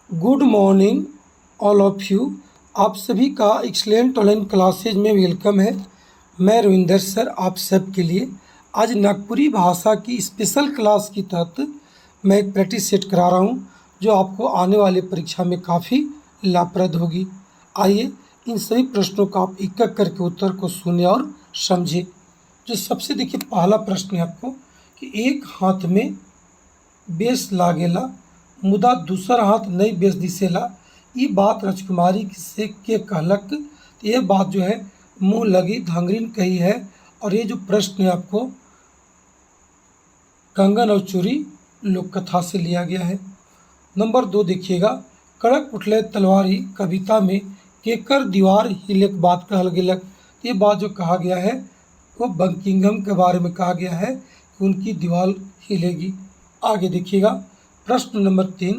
Good morning all of you. आप सभी का एक्सलेंट ऑनलाइन क्लासेज में वेलकम है। मैं रविंदर सर आप सब के लिए आज नागपुरी भाषा की स्पेशल क्लास के तहत मैं एक प्रैक्टिस सेट करा रहा हूँ जो आपको आने वाले परीक्षा में काफ़ी लाभप्रद होगी। आइए इन सभी प्रश्नों का आप एक एक करके उत्तर को सुने और समझें। जो सबसे देखिए पहला प्रश्न है आपको कि एक हाथ में बेस लागेला मुदा दूसर हाथ नहीं बेस दिसेला, ये बात राजकुमारी से के कहलक। तो ये बात जो है मुँह लगी धांगरीन कही है। और ये जो प्रश्न है आपको कंगन और चूरी लोक कथा से लिया गया है। नंबर 2 देखिएगा, कड़क उठले तलवारी कविता में केकर दीवार हिलेक बात कहल गेलक। ये बात जो कहा गया है वो बंकिंघम के बारे में कहा गया है कि उनकी दीवार हिलेगी। आगे देखिएगा प्रश्न नंबर 3,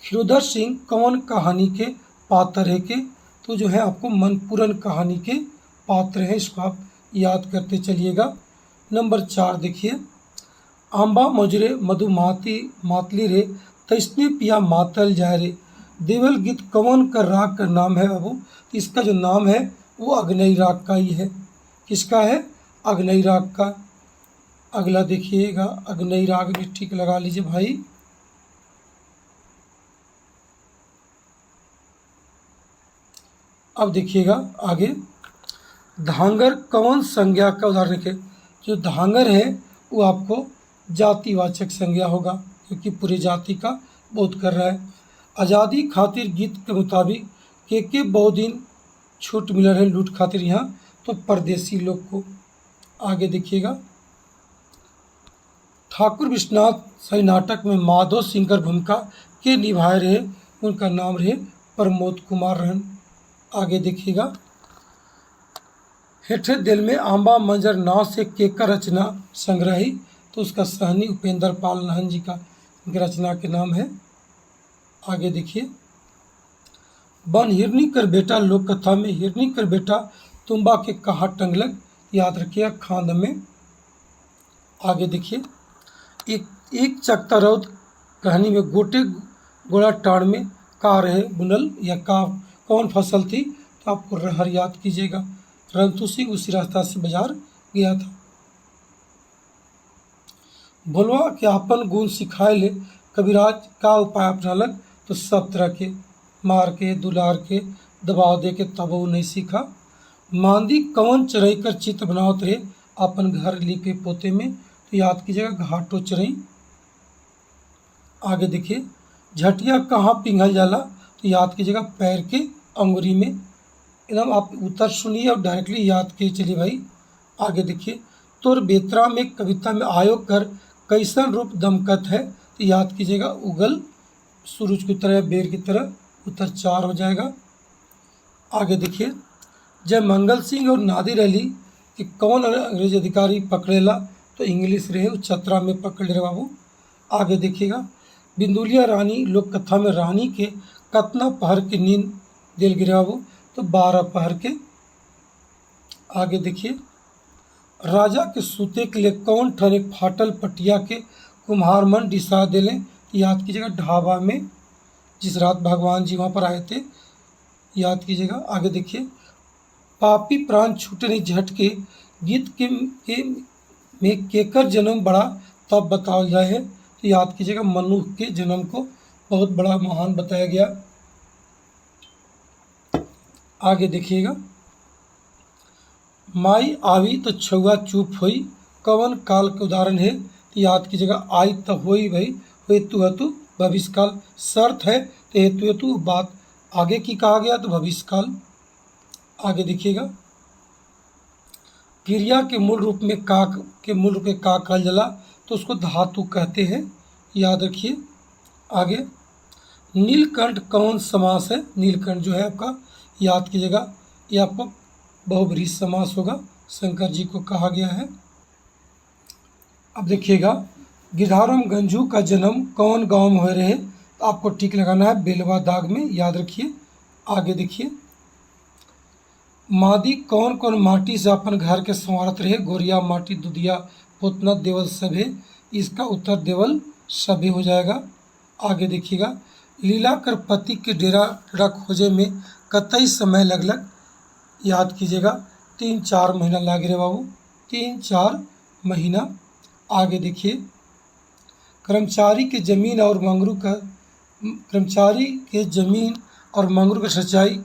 खिरोधर सिंह कौन कहानी के पात्र है के। तो जो है आपको मनपूरन कहानी के पात्र हैं, इसको आप याद करते चलिएगा। नंबर 4 देखिए, आंबा मजरे मधुमाती मातली रे तैसने पिया मातल जाए रे, देवल गीत कौन का राग का नाम है बाबू। इसका जो नाम है वो अग्नई राग का ही है। किसका है? अग्नई राग का। अगला देखिएगा, अग्नई राग भी ठीक लगा लीजिए भाई। अब देखिएगा आगे, धांगर कौन संज्ञा का उदाहरण है। जो धांगर है वो आपको जातिवाचक संज्ञा होगा क्योंकि पूरी जाति का बोध कर रहा है। आज़ादी खातिर गीत के मुताबिक के बहुत दिन छूट मिल रहे लूट खातिर यहाँ तो परदेसी लोग को। आगे देखिएगा, ठाकुर विश्वनाथ सही नाटक में माधव सिंह की भूमिका के निभाए रहे, उनका नाम रहे प्रमोद कुमार रहन। आगे देखिएगा, हेठे दिल में आंबा मंजर नाव से केकर रचना संग्रही। तो उसका सहनी उपेंद्र पाल नाहन जी का रचना के नाम है। आगे देखिए, बन हिरनी कर बेटा लोक कथा में हिरनी कर बेटा तुम्बा के कहा टंगलक, याद रखिएगा खांद में। आगे देखिए, एक चकता रौद कहानी में गोटे गोला टाड़ में का रहे बुनल या का कौन फसल थी। तो आपको रहर याद कीजिएगा। रंतु सिंह उसी रास्ता से बाजार गया था। भोलवा के आपन गुण सिखाए ले कविराज का उपाय अपनालक। तो सब तरह के मार के दुलार के दबाव दे के तब वो नहीं सीखा। मांदी कौन चरई कर चित्र बनावत रहे अपन घर लिपे पोते में। तो याद कीजिएगा घाटो चरई। आगे देखिए, झटिया कहाँ पिघल जाला। तो याद कीजिएगा पैर के अंगुरी में। एकदम आप उत्तर सुनिए और डायरेक्टली याद किए चलिए भाई। आगे देखिए, तोर बेतरा में कविता में आयो कर कैसन रूप दमकत है। तो याद कीजिएगा उगल सूरज की तरह बेर की तरह, उत्तर 4 हो जाएगा। आगे देखिए, जब मंगल सिंह और नादिर अली कि कौन अंग्रेज अधिकारी पकड़ेला। तो इंग्लिश रहे चतरा में पकड़ रहे बाबू। आगे देखिएगा, बिंदुलिया रानी लोक कथा में रानी के कतना पहर की नींद दिल गिरे बाबू। तो 12 पहर के। आगे देखिए, राजा के सूते के लिए कौन ठने फाटल पटिया के कुम्हार मन डिसा दिले। याद कीजिएगा ढाबा में जिस रात भगवान जी वहाँ पर आए थे, याद कीजिएगा। आगे देखिए, पापी प्राण छूटे नहीं झटके गीत के में केकर जन्म बड़ा तब बताया जाए है। तो याद कीजिएगा मनु के जन्म को बहुत बड़ा महान बताया गया। आगे देखिएगा, माई आवी तो छुआ चुप हुई कवन काल के उदाहरण है। तो याद कीजिएगा आई तो हुई भाई, हेतु हेतु भविष्य काल शर्त है तो हेतु हेतु बात आगे की कहा गया तो भविष्य काल। आगे देखिएगा, क्रिया के मूल रूप में का कहल जाला। तो उसको धातु कहते हैं, याद रखिए। आगे, नीलकंठ कौन समास है। नीलकंठ जो है आपका याद कीजिएगा ये आपको बहुब्रीहि समास होगा, शंकर जी को कहा गया है। अब देखिएगा, गिरधारम गंजू का जन्म कौन गांव में हो रहे। तो आपको ठीक लगाना है बेलवा दाग में, याद रखिए। आगे देखिए, मादी कौन कौन माटी से अपन घर के संवारत रहे। गोरिया माटी दुधिया पोतना देवल सभे। इसका उत्तर देवल सभे हो जाएगा। आगे देखिएगा, लीला कर पति के डेरा खोजे में कतई समय लगलक। याद कीजिएगा 3-4 महीना लागे रे बाबू, 3-4 महीना। आगे देखिए, कर्मचारी के जमीन और मंगरू के सच्चाई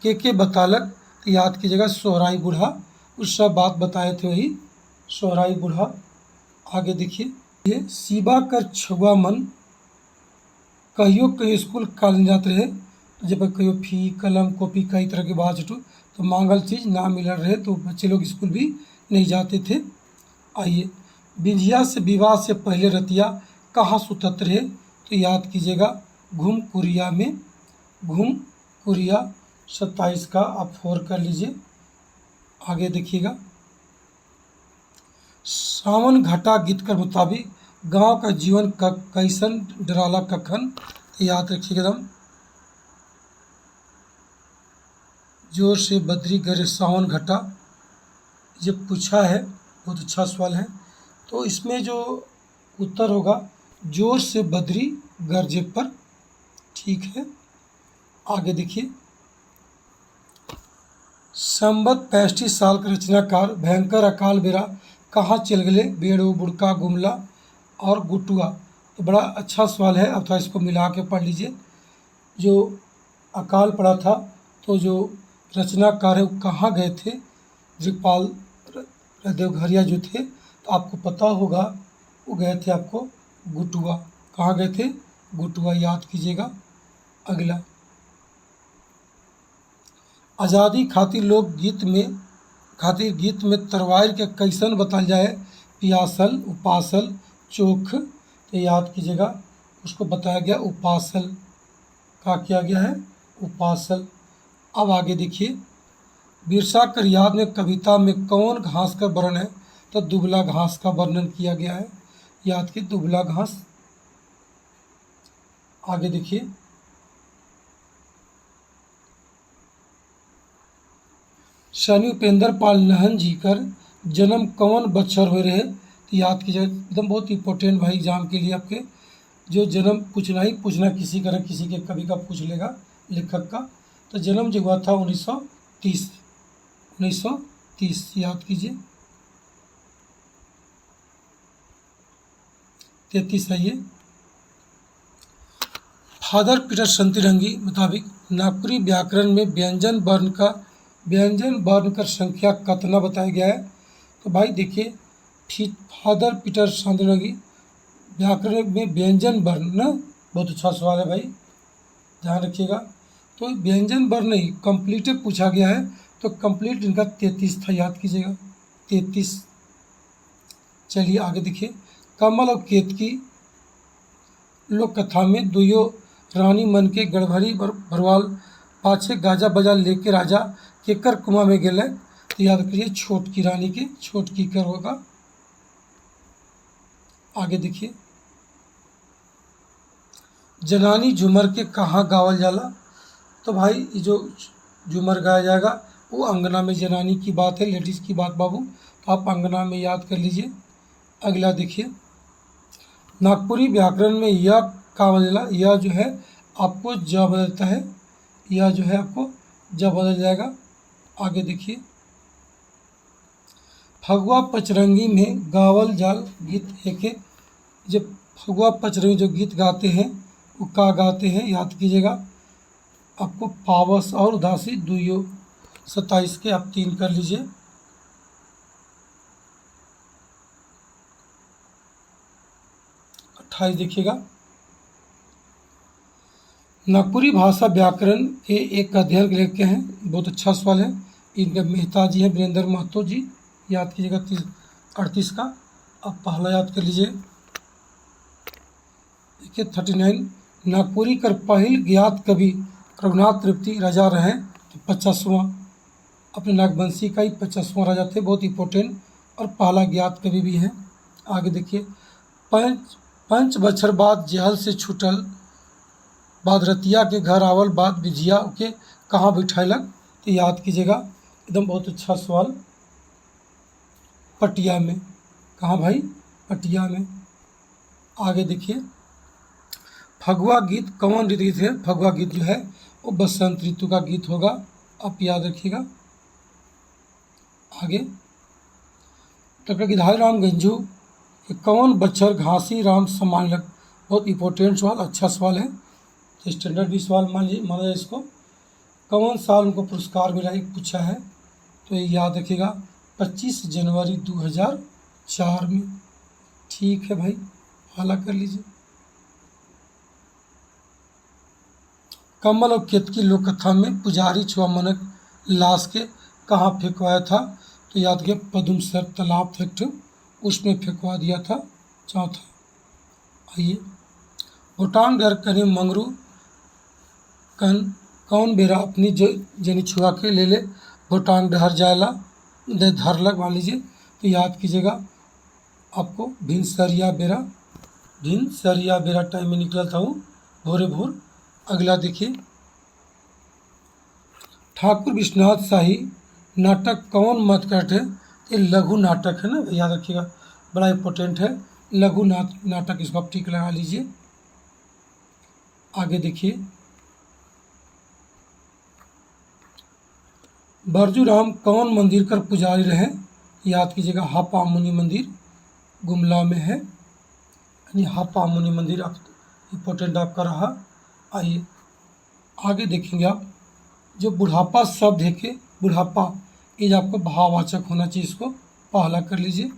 के बतालक। तो याद कीजिएगा सोहराई बूढ़ा, उस सब बात बताए थे वही सोहराई बूढ़ा। आगे देखिए, ये शिवा कर छुआ मन कहियो कहियो स्कूल कॉलेज जाते रहे, जब कहियो फी कलम कॉपी कई तरह के बात छटू तो मांगल चीज़ ना मिल रहे तो बच्चे लोग स्कूल भी नहीं जाते थे। आइए, बिंझिया से विवाह से पहले रतिया कहाँ सुतत रहे। तो याद कीजिएगा घूम कुरिया में, घूम कुरिया 27 का आप 4 कर लीजिए। आगे देखिएगा, सावन घाटा गीत के मुताबिक गांव का जीवन कैसन डराला कखन। तो याद रखिएगा एकदम, जोर से बद्री गरे सावन घटा, ये पूछा है, बहुत अच्छा सवाल है। तो इसमें जो उत्तर होगा जोर से बद्री गरजे पर, ठीक है। आगे देखिए, संबत 65 साल का रचनाकार भयंकर अकाल बेरा कहाँ चल गए। बेड़ो बुड़का गुमला और गुटुआ। तो बड़ा अच्छा सवाल है, अब थोड़ा इसको मिला के पढ़ लीजिए। जो अकाल पड़ा था तो जो रचनाकार है वो कहाँ गए थे, जगपाल देवघरिया जो थे, तो आपको पता होगा वो गए थे आपको गुटुआ। कहाँ गए थे, गुटुआ, याद कीजिएगा। अगला, आज़ादी खातिर गीत में तरवार के कैसन बताल जाए। पियासल, उपासल, चोख। तो याद कीजिएगा उसको बताया गया उपासल, क्या किया गया है, उपासल। अब आगे देखिए, बिरसा कर याद में कविता में कौन घास का वर्णन है। तो दुबला घास का वर्णन किया गया है, याद की दुबला घास। आगे देखिए, शनि उपेंद्र पाल नहन जी कर जन्म कौन बच्चर हो रहे। तो याद कीजिए एकदम बहुत इंपॉर्टेंट भाई एग्जाम के लिए आपके, जो जन्म पूछना ही पूछना, किसी का किसी के कभी का पूछ लेगा लेखक का। तो जन्म जो हुआ था 1930, याद कीजिए 33 है ये। फादर पीटर संतरंगी मुताबिक नागपुरी व्याकरण में व्यंजन वर्ण का संख्या कितना बताया गया है। तो भाई देखिए, फादर पीटर संतरंगी व्याकरण में व्यंजन वर्ण ना, बहुत अच्छा सवाल है भाई, ध्यान रखिएगा। तो व्यंजन वर्ण नहीं, कंप्लीट पूछा गया है, तो कंप्लीट इनका 33 था, याद कीजिएगा 33। चलिए आगे देखिए, कमल और केतकी लोक कथा में दुयो रानी मन के गड़भरी भरवाल पाछे गाजा बजा लेके राजा केकर कुआं में गेले। तो याद करिए छोटकी रानी के, छोटकी कर होगा। आगे देखिए, जनानी झूमर के कहाँ गावल जाला। तो भाई ये जो झूमर गाया जाएगा वो अंगना में, जनानी की बात है, लेडीज़ की बात बाबू, तो आप अंगना में याद कर लीजिए। अगला देखिए, नागपुरी व्याकरण में यह का बदला, यह जो है आपको ज बदलता है, यह जो है आपको ज बदल जाएगा। आगे देखिए, फगुआ पचरंगी में गावल जाल गीत है। जब फगुआ पचरंगी जो गीत गाते हैं वो का गाते हैं, याद कीजिएगा आपको पावस और उदासी दुइयो। 27 के आप 3 कर लीजिए। देखिएगा, नागपुरी भाषा व्याकरण के एक अध्ययन के लेके हैं, बहुत अच्छा सवाल है। इनके मेहता जी हैं, वीरेंद्र महतो जी, याद कीजिएगा 38 का। अब पहला याद कर लीजिए, देखिए 39, नागपुरी कर पहल ज्ञात कवि रघुनाथ तृप्ति राजा रहे। तो 50वां, अपने नागवंशी का ही 50वां राजा थे, बहुत इंपॉर्टेंट और पहला ज्ञात कवि भी हैं। आगे देखिए, पंच बछर बाद जेहल से छूटल बाद रतिया के घर आवल बाद बिझिया के कहाँ बिठाइलक। तो याद कीजिएगा एकदम बहुत अच्छा सवाल, पटिया में। कहाँ भाई, पटिया में। आगे देखिए, फगुआ गीत कौन ऋतु गीत है? फगुआ गीत जो है वो बसंत ऋतु का गीत होगा, आप याद रखिएगा। आगे डॉक्टर गिधारी राम गंजू कि कौन बच्चर घासी राम सम्मान लग, बहुत इंपॉर्टेंट सवाल, अच्छा सवाल है, तो स्टैंडर्ड भी सवाल माना जाए इसको। कौन साल उनको पुरस्कार मिला, एक पूछा है, तो ये याद रखिएगा 25 जनवरी 2004 में। ठीक है भाई, हाला कर लीजिए। कमल और केतकी लोक कथा में पुजारी छुआमनक लाश के कहाँ फेंकवाया था, तो याद किया पदुमसर तालाब फैक्ट उसमें फेंकवा दिया था। चौथा, आइए भूटान डर कने मंगरू कन कौन बेरा अपनी जनी छुआ के ले ले भूटान डहर जायला दे धर लग, मान लीजिए, तो याद कीजिएगा आपको भिनसरिया बेरा टाइम में निकला था वो भोरे भोर। अगला देखिए, ठाकुर विश्वनाथ शाही नाटक कौन मत करते, ये लघु नाटक है ना, याद रखिएगा, बड़ा इंपॉर्टेंट है लघु नाटक, इसको आप टिक लगा लीजिए। आगे देखिए, बरजूराम कौन मंदिर कर पुजारी रहे, याद कीजिएगा हापा मुनि मंदिर गुमला में है, यानी हापा मुनि मंदिर इंपॉर्टेंट आपका रहा। आइए आगे देखेंगे आप, जो बुढ़ापा शब्द है कि बुढ़ापा ये आपको भाववाचक होना चाहिए, इसको पहला कर लीजिए।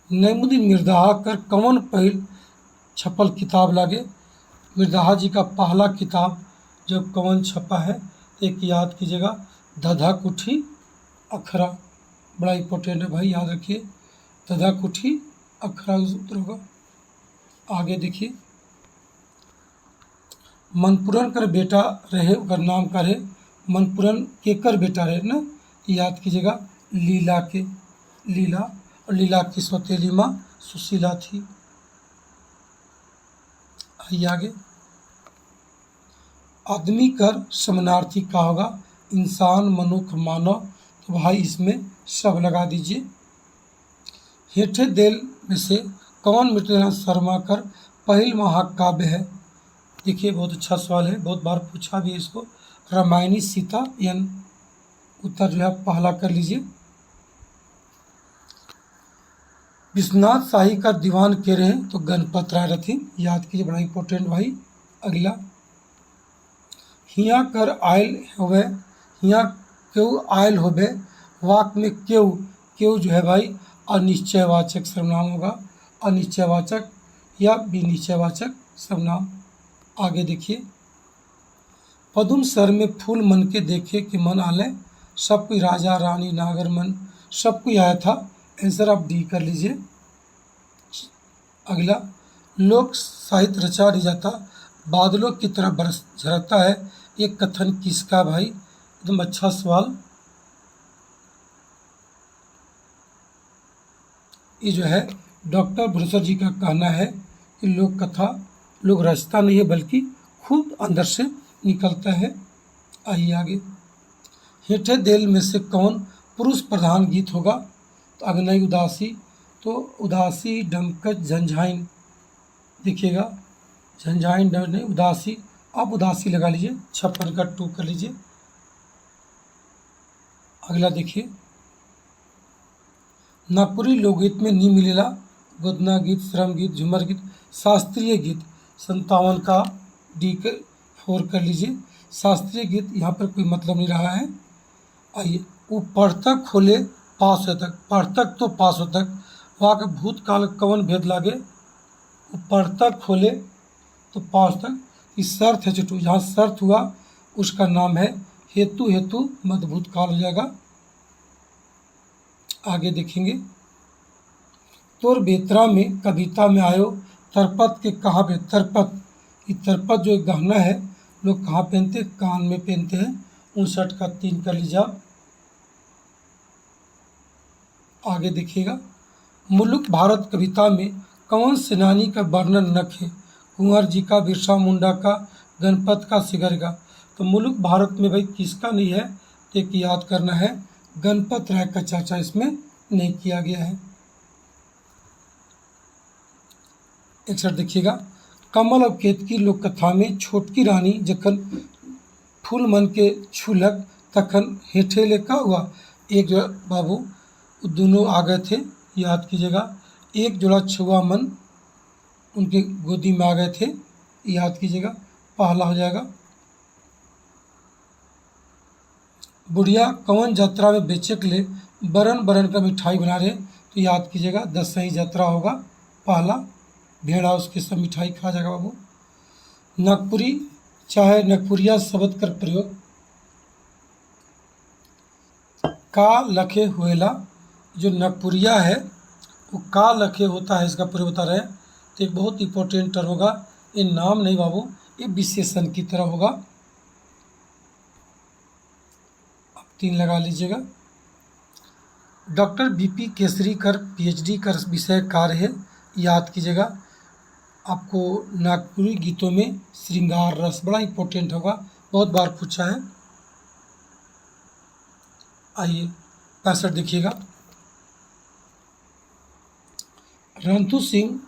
नईमुद्दीन मिर्दाहा कर कौन पहल छपल किताब लागे, मिर्दाहा जी का पहला किताब जो कौन छपा है, एक याद कीजिएगा धधा कुठी अखरा, बड़ा इंपॉर्टेंट है भाई, याद रखिए धधा कुठी अखरा उत्तर होगा। आगे देखिए, मनपुरन कर बेटा रहे ओकर नाम का रहे, मनपुरन केकर बेटा रहे ना, याद कीजिएगा लीला के, लीला, और लीला की सौतेली माँ सुशीला थी। आइए आगे, आदमी कर समानार्थी का होगा, इंसान मनुष्य मानव, तो भाई इसमें सब लगा दीजिए। हेठे देल में से कौन मृत्युंजय शर्मा कर पहल महाकाव्य है, देखिए बहुत अच्छा सवाल है, बहुत बार पूछा भी है इसको, रामायणी सीता यन, उत्तर जो है पहला कर लीजिए। विश्वनाथ शाही का दीवान के रहे, तो गणपत राय रथिन, याद कीजिए, बड़ा इंपॉर्टेंट भाई। अगला, हिया कर आयल होवे, हिया क्यों आयल होवे, वाक में क्यों, क्यों जो है भाई अनिश्चयवाचक सर्वनाम होगा, अनिश्चयवाचक या विनिश्चयवाचक सर्वनाम। आगे देखिए, पदुम सर में फूल मन के देखे कि मन आलय, सब कोई राजा रानी नागर मन, सब कोई आया था, आंसर आप डी कर लीजिए। अगला, लोक साहित्य रचा नहीं जाता, बादलों की तरह बरस झरता है, ये कथन किसका भाई, एकदम अच्छा सवाल। ये जो है डॉक्टर भुरसर जी का कहना है कि लोक कथा लोग रचता नहीं है बल्कि खुद अंदर से निकलता है। आइए आगे, हेठे देल में से कौन पुरुष प्रधान गीत होगा, तो अग्नई उदासी, तो उदासी डमकच झंझाइन, देखिएगा झंझाइन डमकच उदासी, आप उदासी लगा लीजिए, 56 का 2 कर लीजिए। अगला देखिए, नागपुरी लोकगीत में नी मिलेला, गोदना गीत, श्रम गीत, झूमर गीत, शास्त्रीय गीत 57 का डी कर 4 कर लीजिए। शास्त्रीय गीत यहाँ पर कोई मतलब नहीं रहा है। आइए, वो पढ़तक खोले पास हो तक, पढ़तक तो पास हो तक, वहाँ के भूतकाल कवन भेद लागे, वो पढ़तक खोले तो पास तक, इस शर्त है चटू, जहाँ शर्त हुआ उसका नाम है हेतु, हेतु मध्य काल हो जाएगा। आगे देखेंगे, तोर बेतरा में कविता में आयो, तरपत के कहाँ पे, तरपत, ये तरपत जो एक गहना है लोग कहाँ पहनते, कान में पहनते हैं, 59 का 3 कर लीजिए आप। आगे देखिएगा, मुल्क भारत कविता में कौन सेनानी का वर्णन नख है, कुंवर जी का, बिरसा मुंडा का, गणपत का, सिगर का, तो मुल्क भारत में भाई किसका नहीं है, तो एक याद करना है गणपत राय का चर्चा इसमें नहीं किया गया है। एक साथ देखिएगा, कमल और केतकी लोक कथा में छोटकी रानी जखन फूल मन के छूलक तखन हेठेले का हुआ। एक जोड़ा बाबू दोनों आ गए थे, याद कीजिएगा। एक जोड़ा छुआ मन उनके गोदी में आ गए थे, याद कीजिएगा, पहला हो जाएगा। बुढ़िया कौन यात्रा में बेचे के लिए बरन बरन का मिठाई बना रहे, तो याद कीजिएगा दसवीं यात्रा होगा पहला। भेड़ा उसके सब मिठाई खा जाएगा बाबू। नागपुरी चाहे नागपुरिया शब्द कर प्रयोग का लखे हुएला। जो नागपुरिया है वो का लखे होता है, इसका प्रयोग बता रहे हैं। तो एक बहुत इंपॉर्टेंट टर्म होगा, ये नाम नहीं बाबू, ये विशेषण की तरह होगा। अब 3 लगा लीजिएगा। डॉक्टर बीपी केसरीकर पीएचडी का विषय कार्य है, याद कीजिएगा। आपको नागपुरी गीतों में श्रृंगार रस बड़ा इंपॉर्टेंट होगा, बहुत बार पूछा है। आइए 65 देखिएगा। रंतु सिंह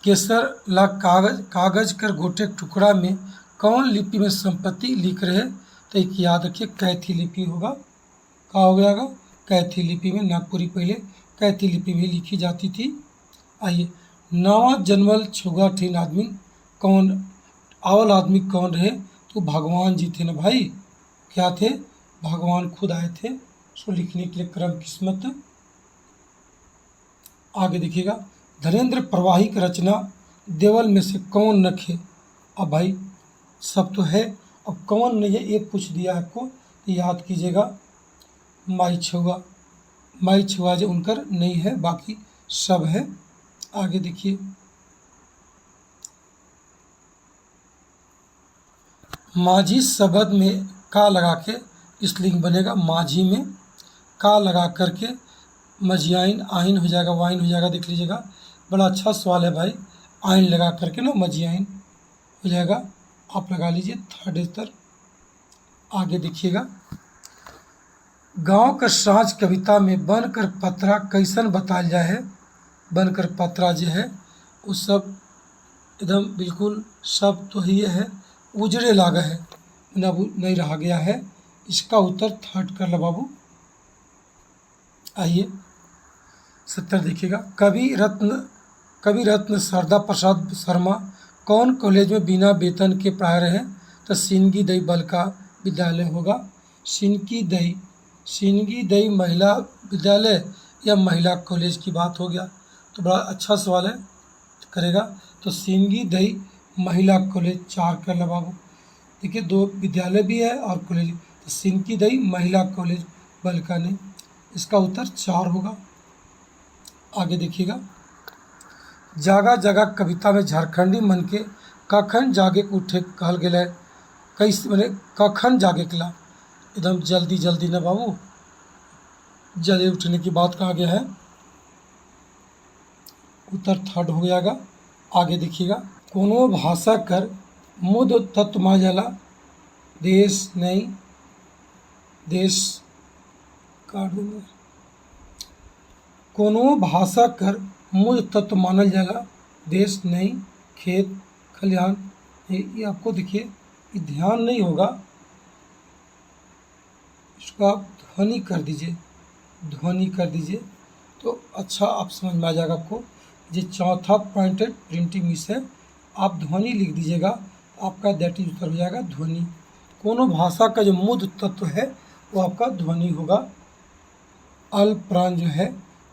केसर ला कागज कर गोटे टुकड़ा में कौन लिपि में संपत्ति लिख रहे, तो एक याद रखिए कैथी लिपि होगा। क्या हो गया? कैथी लिपि में, नागपुरी पहले कैथी लिपि में लिखी जाती थी। आइए, नवा जन्मल छुआ ठीन आदमी कौन, अवल आदमी कौन रहे, तो भगवान जी थे ना भाई। क्या थे? भगवान खुद आए थे। सो लिखने के लिए क्रम किस्मत। आगे देखिएगा। धनेन्द्र प्रवाही की रचना देवल में से कौन नखे। अब भाई सब तो है, अब कौन नहीं है एक पूछ दिया आपको, याद कीजिएगा। माई छुआ जो उनकर नहीं है, बाकी सब है। आगे देखिए। माझी शब्द में का लगा के स्त्रीलिंग बनेगा, माझी में का लगा करके मजियाइन आइन हो जाएगा, वाइन हो जाएगा। देख लीजिएगा, बड़ा अच्छा सवाल है भाई। आइन लगा करके ना मजियाइन हो जाएगा, आप लगा लीजिए 3rd स्तर। आगे देखिएगा। गांव का साँझ कविता में बनकर पत्रा कैसन बताल जाए है। बनकर पत्रा जो है वो सब एकदम बिल्कुल सब तो ही है, उजड़े लागा है, नहीं रहा गया है। इसका उत्तर 3rd कर लो बाबू। आइए 70 देखिएगा। कवि रत्न शारदा प्रसाद शर्मा कौन कॉलेज में बिना वेतन के पढ़ा रहे हैं, तो सिंगी दई बालिका विद्यालय होगा। सिंगी दई महिला विद्यालय या महिला कॉलेज की बात हो गया, तो बड़ा अच्छा सवाल है करेगा। तो सिंगी दई महिला कॉलेज 4 कर लो बाबू। देखिए 2 विद्यालय भी है और कॉलेज, तो सिंगी दई महिला कॉलेज बालिका ने, इसका उत्तर 4 होगा। आगे देखिएगा। जागा जागा कविता में झारखंडी मन के कखन जागे के उठे कहल गया है। कैसे मैंने कखन जागे कला, एकदम जल्दी जल्दी ना बाबू, जल्दी उठने की बात कहा गया है। उत्तर 3rd हो जाएगा। आगे देखिएगा। कोनो भाषा कर मुद तत्व मा जाला, देश नहीं, देश काट देंगे। कोनो भाषा कर मूल तत्व मानल जाला, देश नहीं, खेत खलिहान। ये आपको देखिए, ये ध्यान नहीं होगा, इसको आप ध्वनि कर दीजिए तो अच्छा आप समझ में आ जाएगा आपको। ये 4था पॉइंटेड प्रिंटिंग मिस है, आप ध्वनि लिख दीजिएगा, आपका दैट इज उत्तर हो जाएगा ध्वनि। कोनो भाषा का जो मूल तत्व है वो आपका ध्वनि होगा। अल प्राण जो है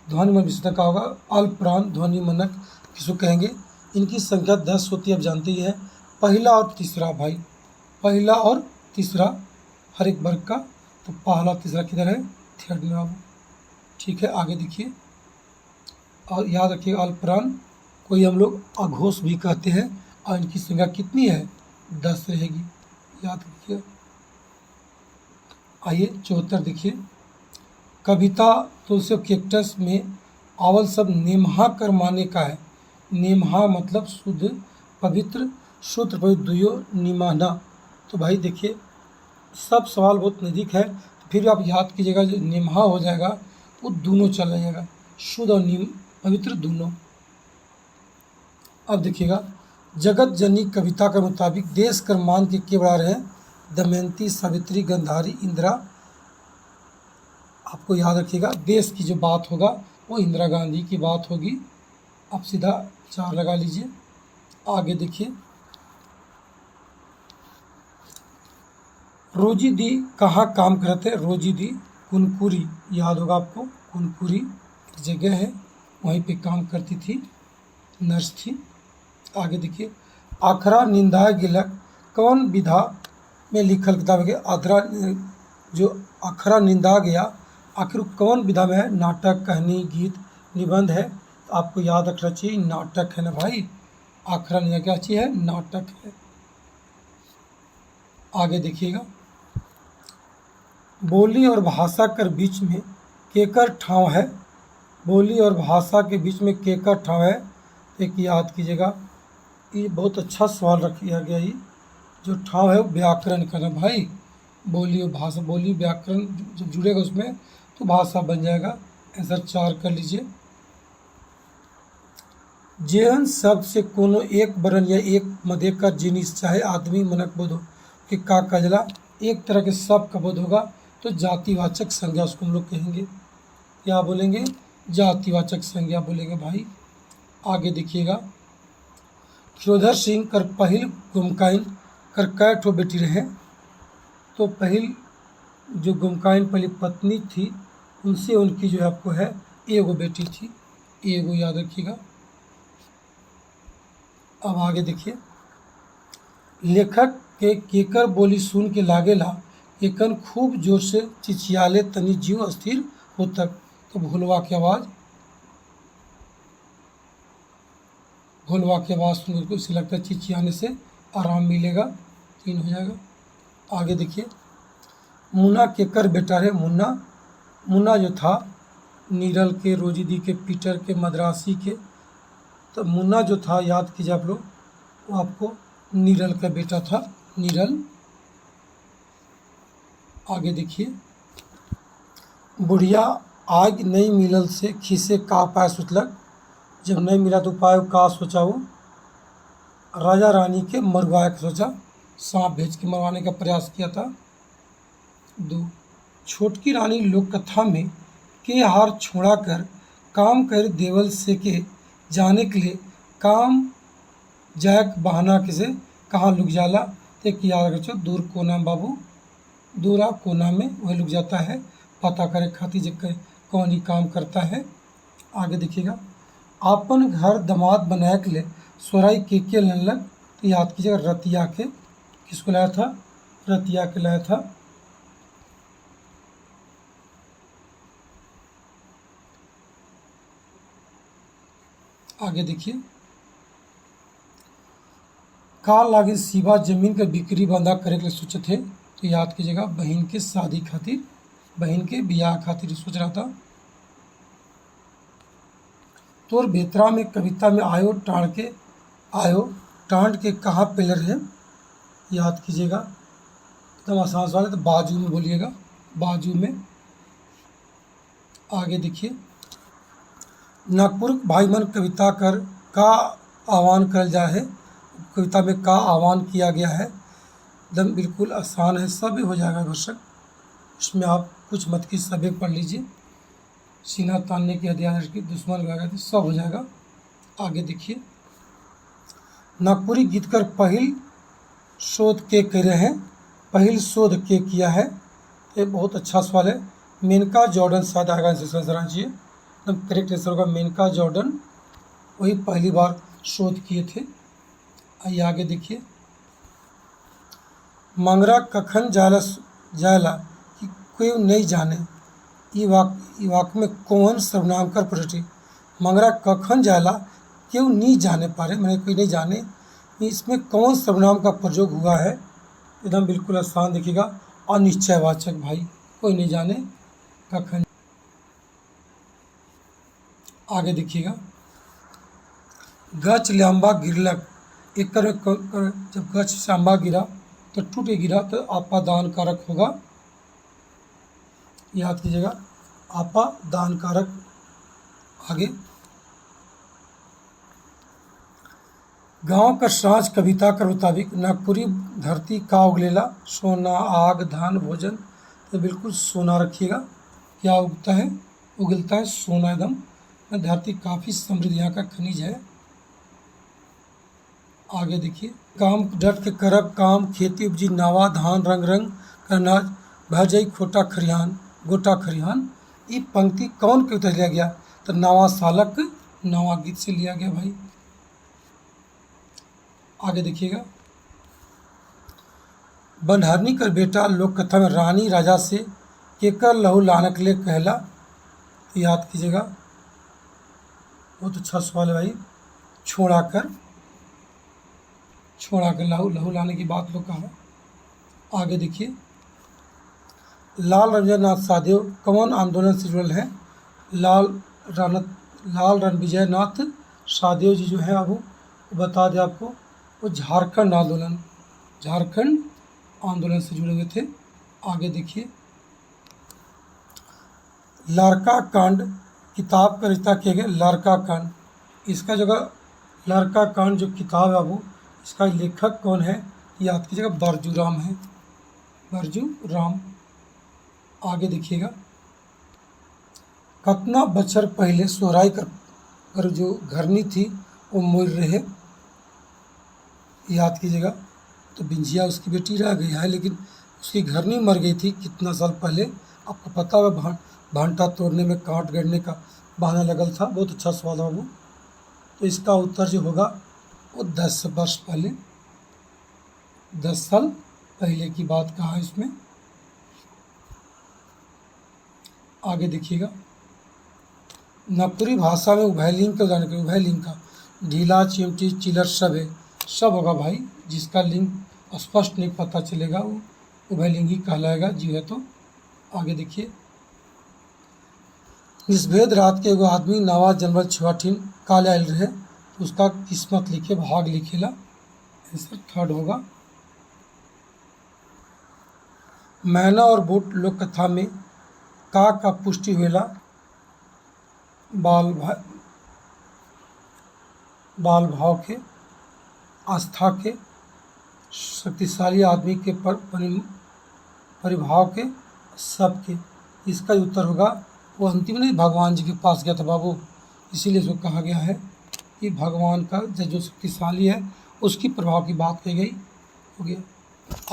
ध्वनि में विशेषता का होगा। अल प्राण ध्वनि मनक किसको कहेंगे। इनकी संख्या 10 होती है, आप जानते ही है। पहला और तीसरा भाई, पहला और तीसरा हर एक वर्ग का, तो पहला तीसरा किधर है, 3rd में बाबू। ठीक है, आगे देखिए और याद रखिए। अल प्राण कोई हम लोग अघोष भी कहते हैं और इनकी संख्या कितनी है, 10 रहेगी, याद रखिए। आइए 74 देखिए। कविता तुलसी कैक्टस में अवल शब्द नेमहा कर माने का है। नेमहा मतलब शुद्ध पवित्र, शुद्ध पवित्र दुयो निमाना। तो भाई देखिए सब सवाल बहुत नज़दीक है, तो फिर आप याद कीजिएगा जो नेमहा हो जाएगा वो दोनों चल जाएगा, शुद्ध और पवित्र दोनों। अब देखिएगा। जगत जननी कविता के मुताबिक देश कर मान के बढ़ा रहे हैं? दमयंती, सावित्री, गंधारी, इंदिरा। आपको याद रखिएगा, देश की जो बात होगा वो इंदिरा गांधी की बात होगी। आप सीधा 4 लगा लीजिए। आगे देखिए, रोजी दी कहाँ काम करते? रोजी दी कुनकुरी, याद होगा आपको, कुनकुरी जगह है, वहीं पे काम करती थी, नर्स थी। आगे देखिए, आखरा निंदा गिलक कौन विधा में लिखल किताब है? आखरा जो आखरा निंदा गया आखिर कौन विधा में है? नाटक, कहानी, गीत, निबंध है। तो आपको याद रखना चाहिए नाटक है ना भाई। आखरा निंदा क्या चीज़ है? नाटक है। आगे देखिएगा, बोली और भाषा कर बीच में केकर ठाव है? बोली और भाषा के बीच में केकर ठाव है? एक याद कीजिएगा, ये बहुत अच्छा सवाल रखा गया। ये जो ठाव है वो व्याकरण का ना भाई। बोली और भाषा, बोली व्याकरण जब जुड़ेगा उसमें तो भाषा बन जाएगा। आंसर 4 कर लीजिए। जेहन शब्द से कोनो एक वर्ण या एक मदे का जिनिस चाहे आदमी मनक बोध हो कि का कजला एक तरह के शब्द का बोध होगा तो जातिवाचक संज्ञा उसको हम लोग कहेंगे। क्या बोलेंगे? जातिवाचक संज्ञा बोलेंगे भाई। आगे देखिएगा, क्षोधर सिंह कर पहिल गुमकाइन कर कै ठो बेटी रहे? तो पहिल जो गुमकाइन पहली पत्नी थी उनसे उनकी जो है आपको है एगो बेटी थी, एगो याद रखिएगा। अब आगे देखिए, लेखक के केकर बोली सुन के लागेला केकन खूब जोर से चिचियाले तनी जीव अस्थिर हो तक। तो भोलवा की आवाज़, भोलवा की आवाज़ सुनकर को इसे लगता है चिचियाने से आराम मिलेगा। 3 हो जाएगा। आगे देखिए, मुन्ना केकर बेटा है? मुन्ना, मुन्ना जो था नीरल के, रोजी दी के, पीटर के, मद्रासी के। तो मुन्ना जो था याद कीजिए आप लोग, वो आपको नीरल का बेटा था, नीरल। आगे देखिए, बुढ़िया आग नहीं मिलल से खिसे का उपाय सोचलक? जब नहीं मिला तो उपाय का सोचा? वो राजा रानी के मरवाए के सोचा, सांप भेज के मरवाने का प्रयास किया था। 2, छोटकी रानी लोक कथा में के हार छोड़ा कर काम कर देवल से के जाने के लिए काम जैक बहाना किसे कहाँ लुक जाला? तो एक याद रखो, दूर कोना बाबू, दूरा कोना में वह लुक जाता है पता करे खातिर जे कौन ही काम करता है। आगे देखिएगा, आपन घर दामाद बनाए के लिए सोराई के लनलक? तो याद कीजिएगा रतिया के। किसको लाया था? रतिया के लाया था। आगे देखिए, का लागिन शिवा जमीन के बिक्री बंधा करे के लिए सोचे थे? तो याद कीजिएगा बहन के शादी खातिर, बहन के बियाह खातिर सोच रहा था। तोर बेतरा में कविता में आयो टांड के कहाँ पिलर है? याद कीजिएगा, एकदम आसान सवाल है, तो बाजू में बोलिएगा, बाजू में। आगे देखिए, नागपुर भाई मन कविता कर का आह्वान कर जा है? कविता में का आह्वान किया गया है? एकदम बिल्कुल आसान है, सब हो जाएगा दर्शक। इसमें आप कुछ मत की सभी पढ़ लीजिए, सीना तानने की हथियार की दुश्मन लगाया था, सब हो जाएगा। आगे देखिए, नागपुरी गीत कर पहिल शोध के करे हैं? पहिल शोध के किया है? ये बहुत अच्छा सवाल है। मेनका जॉर्डन शायद आएगा आंसर चाहिए, एकदम करेक्ट आंसर होगा मेनका जॉर्डन, वही पहली बार शोध किए थे। आइए आगे देखिए, मंगरा कखन जायला कि कोई नहीं जाने? ये वाक्य में कौन सर्वनाम कर प्रति? मंगरा कखन जायला क्यों नहीं जाने पा रहे, मैंने कोई नहीं जाने, इसमें कौन सर्वनाम का प्रयोग हुआ है? एकदम बिल्कुल आसान देखिएगा, अनिश्चयवाचक भाई, कोई नहीं जाने कखन। आगे देखिएगा, गच लंबा गिरलक एक जब गच से अम्बा गिरा तो टूट गिरा तो आपादान कारक होगा। याद कीजिएगा, आपादान कारक। आगे, गांव का साँझ कविता के मुताबिक नागपुरी धरती का उगलेला सोना आग धान भोजन। तो बिल्कुल सोना रखिएगा। क्या उगता है? उगलता है सोना एकदम। धरती काफ़ी समृद्ध यहाँ का खनिज है। आगे देखिए, काम डट के करब काम खेती उपजी नावा धान रंग रंग का अनाज भर जाई खोटा खरिहान गोटा खरिहान। ये पंक्ति कौन के उतर लिया गया? तो नावा सालक नावा गीत से लिया गया भाई। आगे देखिएगा, बनहरनी कर बेटा लोक कथा में रानी राजा से केकर लहू लानक ले कहला। याद कीजिएगा, बहुत अच्छा सवाल है भाई। छोड़ा कर लहू लहू लाने की बात लोग कहा। आगे देखिए, लाल रंजननाथ साहदेव कौन आंदोलन से जुड़ल है? लाल रणविजय नाथ साहदेव जी जो है अब वो बता दें आपको, वो झारखंड आंदोलन से जुड़े हुए थे। आगे देखिए, लड़का कांड किताब का रचना किया गया। लड़का कांड, इसका जगह लड़का कांड जो किताब है बाबू, इसका लेखक कौन है? याद कीजिएगा, बरजूराम है, बरजूराम। आगे देखिएगा, कितना बछर पहले सोहराई कर जो घरनी थी वो मर रहे। याद कीजिएगा, तो बिंजिया उसकी बेटी रह गई है, लेकिन उसकी घरनी मर गई थी कितना साल पहले। आपको पता है, भांटा तोड़ने में कांट गड़ने का बहाना लगल था। बहुत अच्छा सवाल है बाबू। तो इसका उत्तर जो होगा वो 10 वर्ष पहले, 10 साल पहले की बात कहा है इसमें। आगे देखिएगा, नागपुरी भाषा में उभयलिंग का उदाहरण करें। उभयलिंग का ढीला चिमटी चिलर सब है, सब होगा भाई। जिसका लिंग स्पष्ट नहीं पता चलेगा वो उभयलिंगी कहलाएगा जी है। तो आगे देखिए, निष्भेद रात के एगो आदमी नावा जनवल छुआठिन काले आयल रहे, उसका किस्मत लिखे भाग लिखेला। आंसर थर्ड होगा। मैना और बूट लोक कथा में का पुष्टि हुएला? बाल भाव के, आस्था के, शक्तिशाली आदमी के परिभाव के, सबके। इसका उत्तर होगा वो अंतिम नहीं, भगवान जी के पास गया था बाबू, इसीलिए इसको कहा गया है कि भगवान का जो शक्तिशाली है उसकी प्रभाव की बात कही गई। हो गया।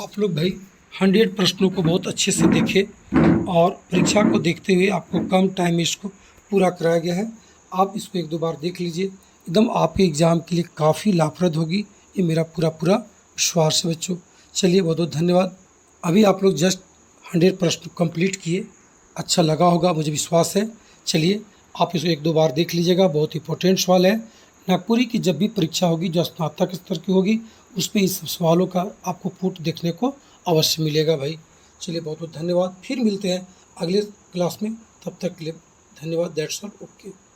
आप लोग भाई 100 प्रश्नों को बहुत अच्छे से देखें और परीक्षा को देखते हुए आपको कम टाइम में इसको पूरा कराया गया है। आप इसको 1-2 बार देख लीजिए, एकदम आपके एग्ज़ाम के लिए काफ़ी लाभप्रद होगी, ये मेरा पूरा विश्वास है बच्चों। चलिए, बहुत बहुत धन्यवाद। अभी आप लोग जस्ट 100 प्रश्न कंप्लीट किए, अच्छा लगा होगा मुझे विश्वास है। चलिए, आप इसको 1-2 बार देख लीजिएगा, बहुत इंपॉर्टेंट सवाल है। नागपुरी की जब भी परीक्षा होगी जो स्नातक स्तर की होगी, उसमें इस सवालों का आपको पुट देखने को अवश्य मिलेगा भाई। चलिए, बहुत बहुत धन्यवाद। फिर मिलते हैं अगले क्लास में, तब तक के लिए धन्यवाद। That's all, okay.